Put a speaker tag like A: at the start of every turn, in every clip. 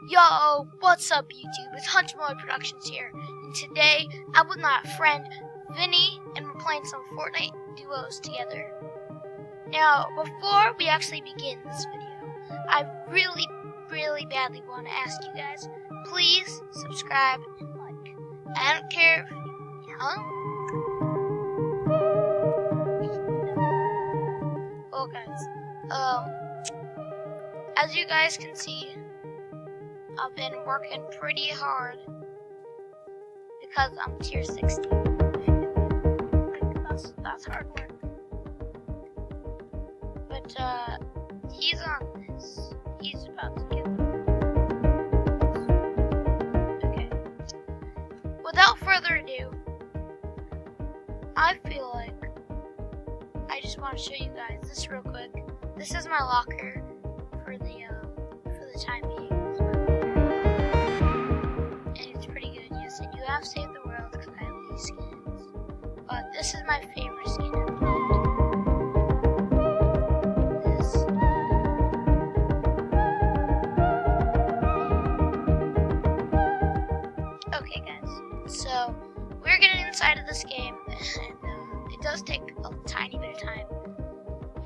A: Yo, what's up YouTube? It's Hunter Mode Productions here, and today I'm with my friend Vinny, and we're playing some FORTNITE duos together. Now, before we actually begin this video, I really badly want to ask you guys, please subscribe and like. I don't care if well guys, as you guys can see, I've been working pretty hard because I'm tier 60. That's hard work. But he's on this. He's about to get okay. Without further ado, I feel like I just want to show you guys this real quick. This is my locker for the time being. I do have saved the world because I have these skins, but this is my favorite skin in the world. This. Okay guys, so we're getting inside of this game, and it does take a tiny bit of time.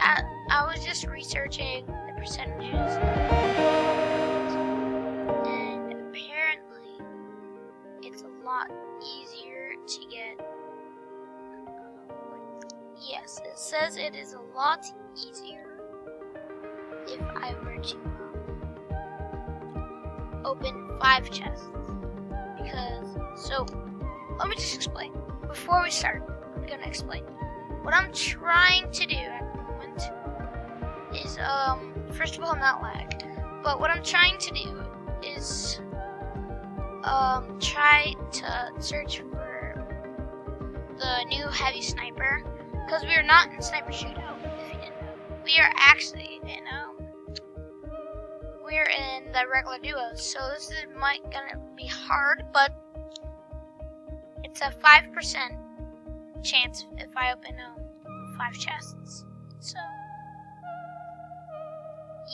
A: I was just researching the percentages. Lot easier to get. Yes, it says it is a lot easier if I were to open 5 chests. So let me just explain. Before we start, I'm gonna explain. What I'm trying to do at the moment is, first of all, not lag, but what I'm trying to do is try to search for the new heavy sniper, because we are not in sniper shootout, if you didn't know. We are actually we're in the regular duos, so this is gonna be hard, but it's a 5% chance if I open 5 chests. So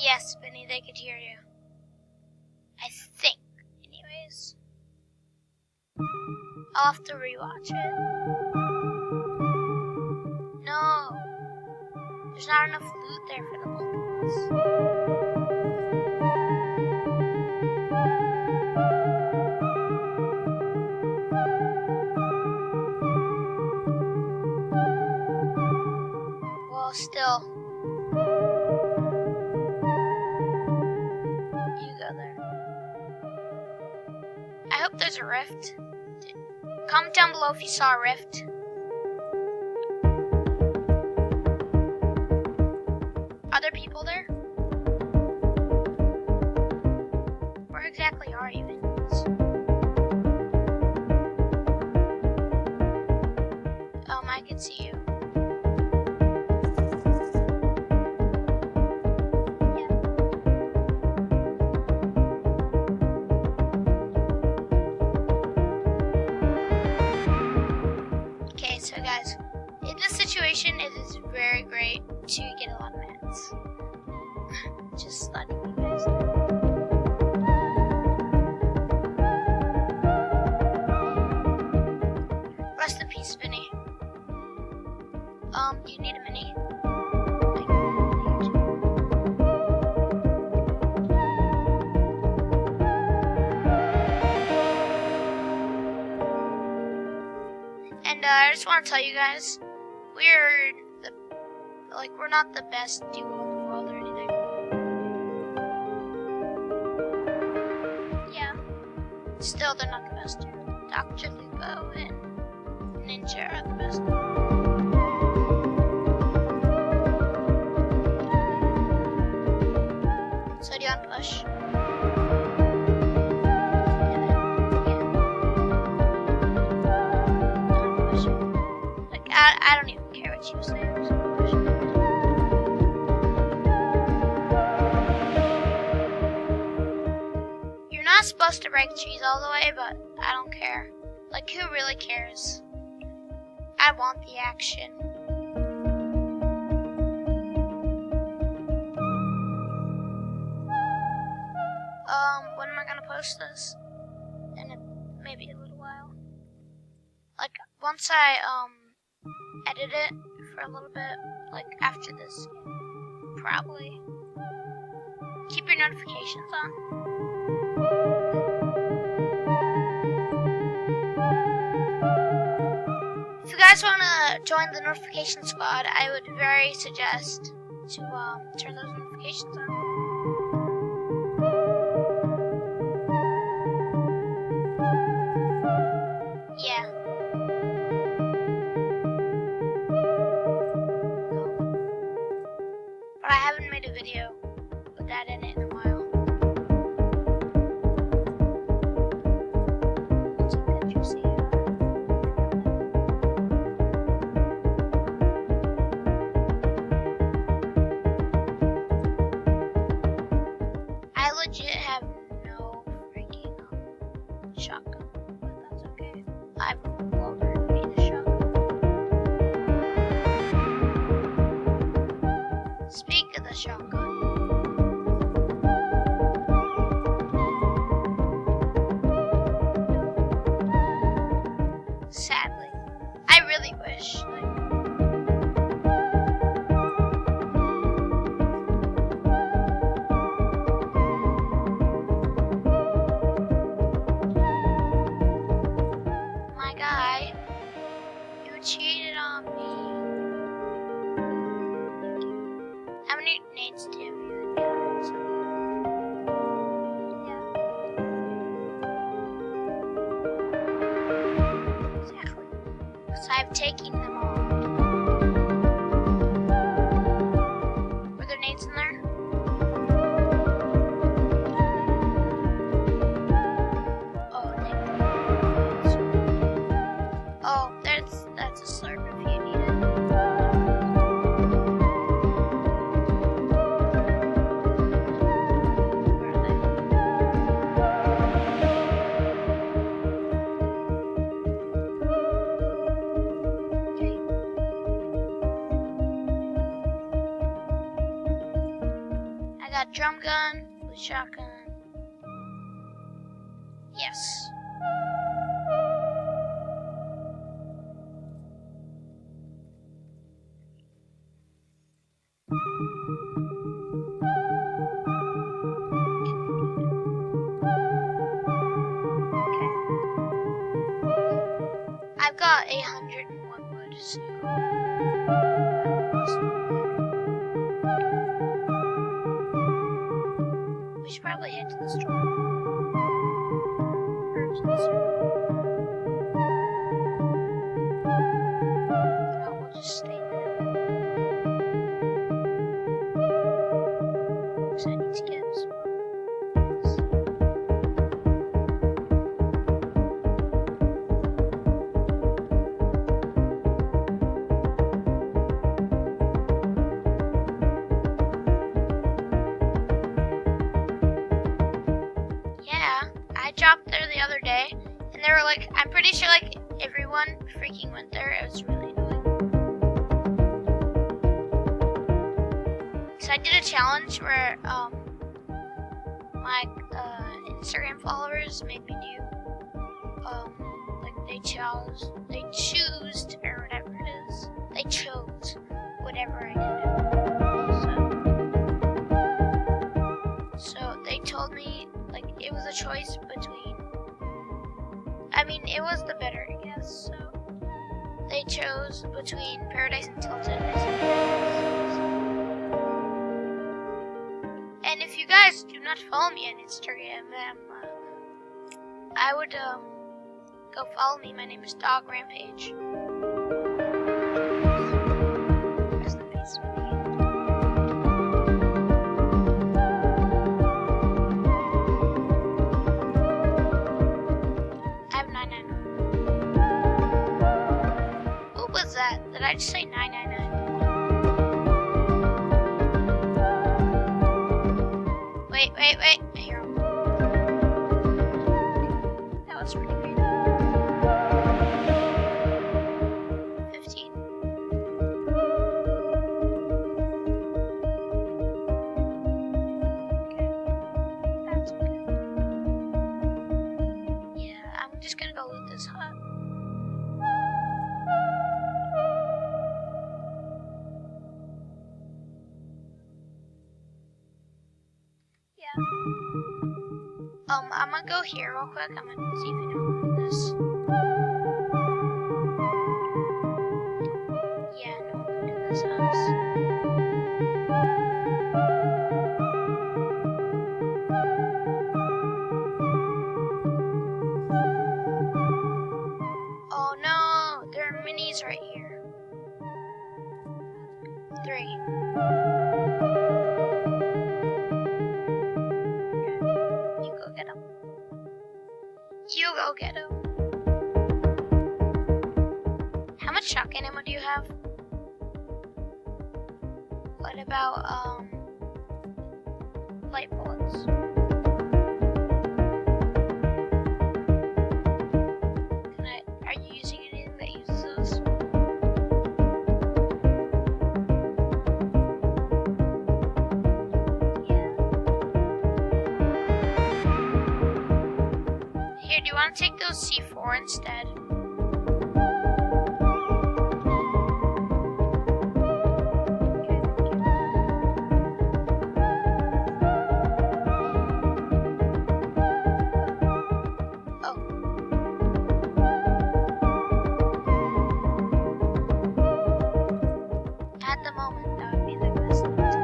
A: yes, Vinny, they could hear you. I think. Anyways, I'll have to rewatch it. No, there's not enough loot there for the multiples. Well, still. You go there. I hope there's a rift. Comment down below if you saw a rift. Are there people there? Where exactly are you, Vince? I can see you. So guys, in this situation, it is very great to get a lot of mats. Just letting you guys know. Rest in peace, Vinny. Do you need a mini? And I just want to tell you guys, we're not the best duo in the world or anything. Yeah, still they're not the best duo. Dr. Lupo and Ninja are the best. So do you want to push? I don't even care what you say. You're not supposed to break trees all the way, but I don't care. Like, who really cares? I want the action. when am I gonna post this? In maybe a little while. Like, once I, edit it for a little bit, like, after this, probably. Keep your notifications on. If you guys want to join the notification squad, I would very suggest to, turn those notifications on. Yeah. But I haven't made a video with that in it in a while. Let's look at you see. I legit have no freaking shotgun, but that's okay. I've lowered the shotgun. Speak of the shotgun. Sadly, I really wish. My guy, you cheated on me. How many nades do you have? Yeah. Exactly. Because I've taken them all. Were there nades in there? Oh, oh, that's a slurp if you need it. Drum gun with shotgun. Yes. Okay. I've got 801 wood, so we should probably head to the store. Or to the store. No, we'll just stay there. Because I need to get some. I dropped there the other day, and they were like, I'm pretty sure like everyone freaking went there. It was really annoying. So I did a challenge where my Instagram followers made me do like they choose or whatever it is. They chose whatever I did. So they told me like it was a choice between, I mean, it was the better, I guess, so they chose between Paradise and Tilted. And if you guys do not follow me on Instagram, I would go follow me. My name is Dog Rampage. There's the face of me. Did I just say 999? Wait. I hear him. That was pretty great. 15. Okay. That's okay. just gonna go loot this hut. Yeah. I'm gonna go here real quick. I'm gonna see if I know this. Yeah, no one to this house. Oh no, there are minis right here. 3. You go get them. You go get them. How much shotgun ammo do you have? What about, light bullets? Are you using anything that uses those? Yeah. Here, do you want to take those C4 instead? At the moment, that would be the best thing to do.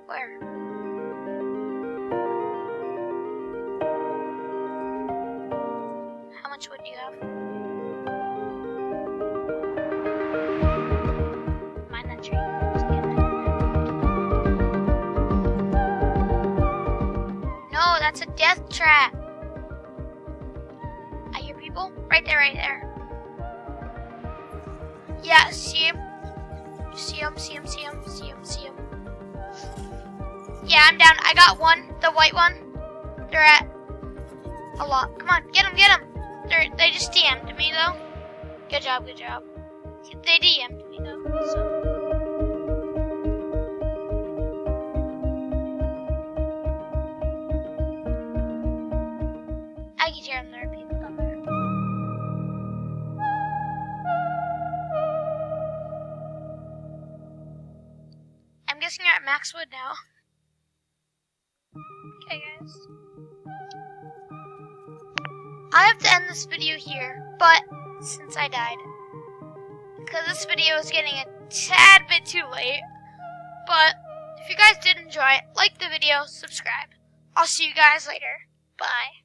A: Where? How much wood do you have? Mine that tree. Just get that. No, that's a death trap. I hear people. Right there, right there. Yeah, see him? See him, see him, see him, see him, see him. Yeah, I'm down. I got one, the white one. They're at a lot. Come on, get him, get him. They just DM'd me though. Good job, good job. They DM'd me though, so. I can hear them, there are people down there. I'm guessing you're at Maxwood now. Okay, guys. I have to end this video here, but since I died, because this video is getting a tad bit too late, but if you guys did enjoy it, like the video, subscribe. I'll see you guys later. Bye.